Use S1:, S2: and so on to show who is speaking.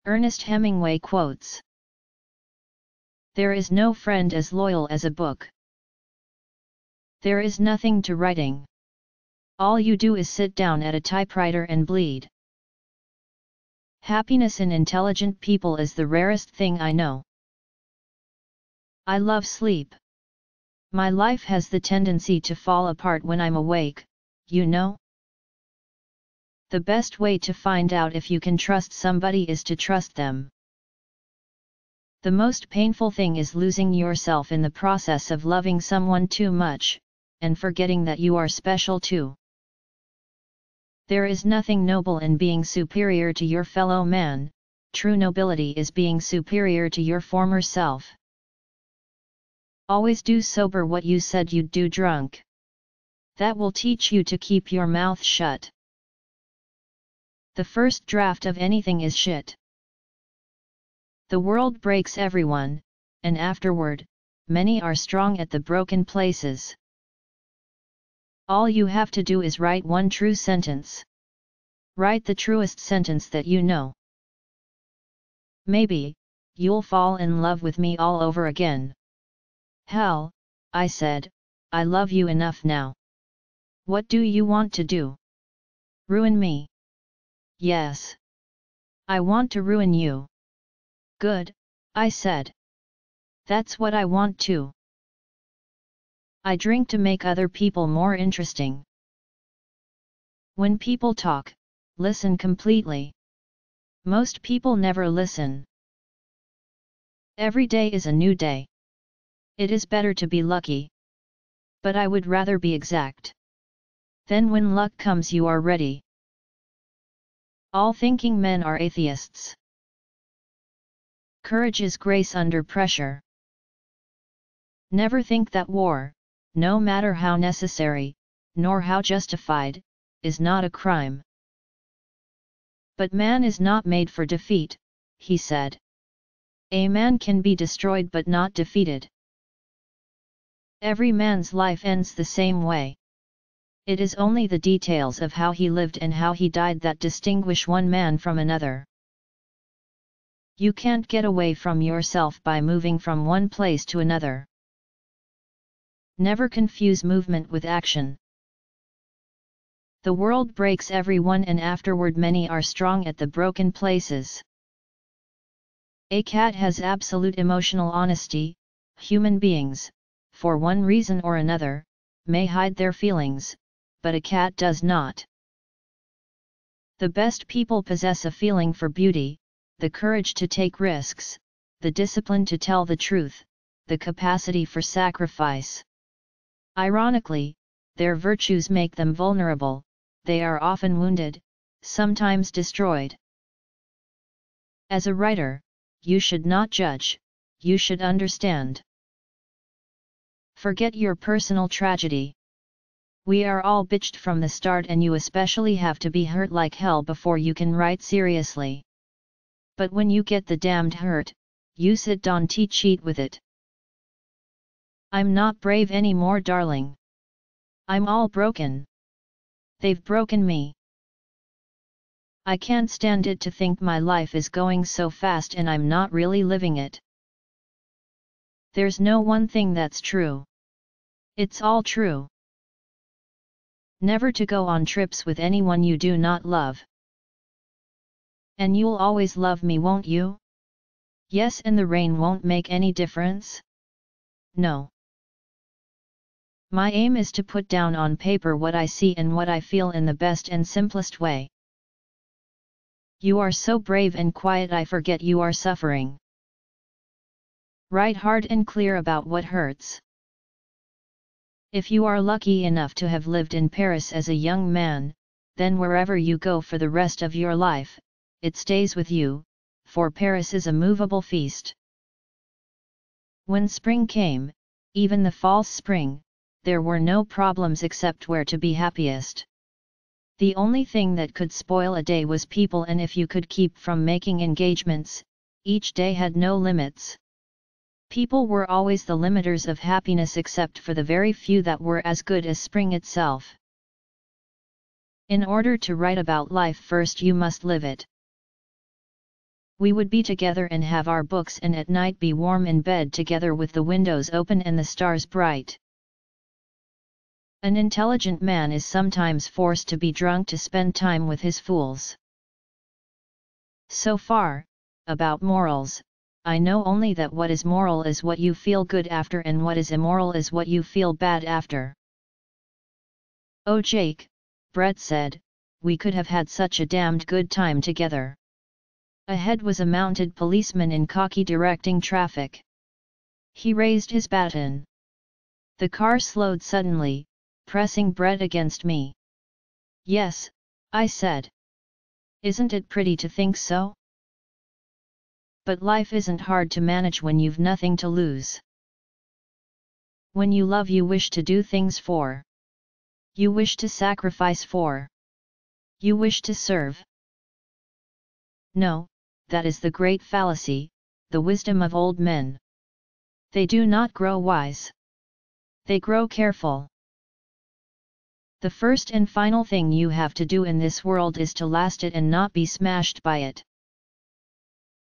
S1: Ernest Hemingway quotes. There is no friend as loyal as a book. There is nothing to writing. All you do is sit down at a typewriter and bleed. Happiness in intelligent people is the rarest thing I know. I love sleep. My life has the tendency to fall apart when I'm awake, you know? The best way to find out if you can trust somebody is to trust them. The most painful thing is losing yourself in the process of loving someone too much, and forgetting that you are special too. There is nothing noble in being superior to your fellow man. True nobility is being superior to your former self. Always do sober what you said you'd do drunk. That will teach you to keep your mouth shut. The first draft of anything is shit. The world breaks everyone, and afterward, many are strong at the broken places. All you have to do is write one true sentence. Write the truest sentence that you know. Maybe, you'll fall in love with me all over again. Hell, I said, I love you enough now. What do you want to do? Ruin me? Yes. I want to ruin you. Good, I said. That's what I want too. I drink to make other people more interesting. When people talk, listen completely. Most people never listen. Every day is a new day. It is better to be lucky. But I would rather be exact. Then when luck comes you are ready. All thinking men are atheists. Courage is grace under pressure. Never think that war, no matter how necessary, nor how justified, is not a crime. But man is not made for defeat, he said. A man can be destroyed but not defeated. Every man's life ends the same way. It is only the details of how he lived and how he died that distinguish one man from another. You can't get away from yourself by moving from one place to another. Never confuse movement with action. The world breaks everyone and afterward many are strong at the broken places. A cat has absolute emotional honesty. Human beings, for one reason or another, may hide their feelings, but a cat does not. The best people possess a feeling for beauty, the courage to take risks, the discipline to tell the truth, the capacity for sacrifice. Ironically, their virtues make them vulnerable, they are often wounded, sometimes destroyed. As a writer, you should not judge, you should understand. Forget your personal tragedy. We are all bitched from the start and you especially have to be hurt like hell before you can write seriously. But when you get the damned hurt, you sit down cheat with it. I'm not brave anymore, darling. I'm all broken. They've broken me. I can't stand it to think my life is going so fast and I'm not really living it. There's no one thing that's true. It's all true. Never to go on trips with anyone you do not love. And you'll always love me, won't you? Yes, and the rain won't make any difference? No. My aim is to put down on paper what I see and what I feel in the best and simplest way. You are so brave and quiet I forget you are suffering. Write hard and clear about what hurts. If you are lucky enough to have lived in Paris as a young man, then wherever you go for the rest of your life, it stays with you, for Paris is a movable feast. When spring came, even the false spring, there were no problems except where to be happiest. The only thing that could spoil a day was people, and if you could keep from making engagements, each day had no limits. People were always the limiters of happiness except for the very few that were as good as spring itself. In order to write about life first you must live it. We would be together and have our books and at night be warm in bed together with the windows open and the stars bright. An intelligent man is sometimes forced to be drunk to spend time with his fools. So far, about morals, I know only that what is moral is what you feel good after and what is immoral is what you feel bad after. Oh Jake, Brett said, we could have had such a damned good time together. Ahead was a mounted policeman in khaki directing traffic. He raised his baton. The car slowed suddenly, pressing Brett against me. Yes, I said. Isn't it pretty to think so? But life isn't hard to manage when you've nothing to lose. When you love, you wish to do things for. You wish to sacrifice for. You wish to serve. No, that is the great fallacy, the wisdom of old men. They do not grow wise. They grow careful. The first and final thing you have to do in this world is to last it and not be smashed by it.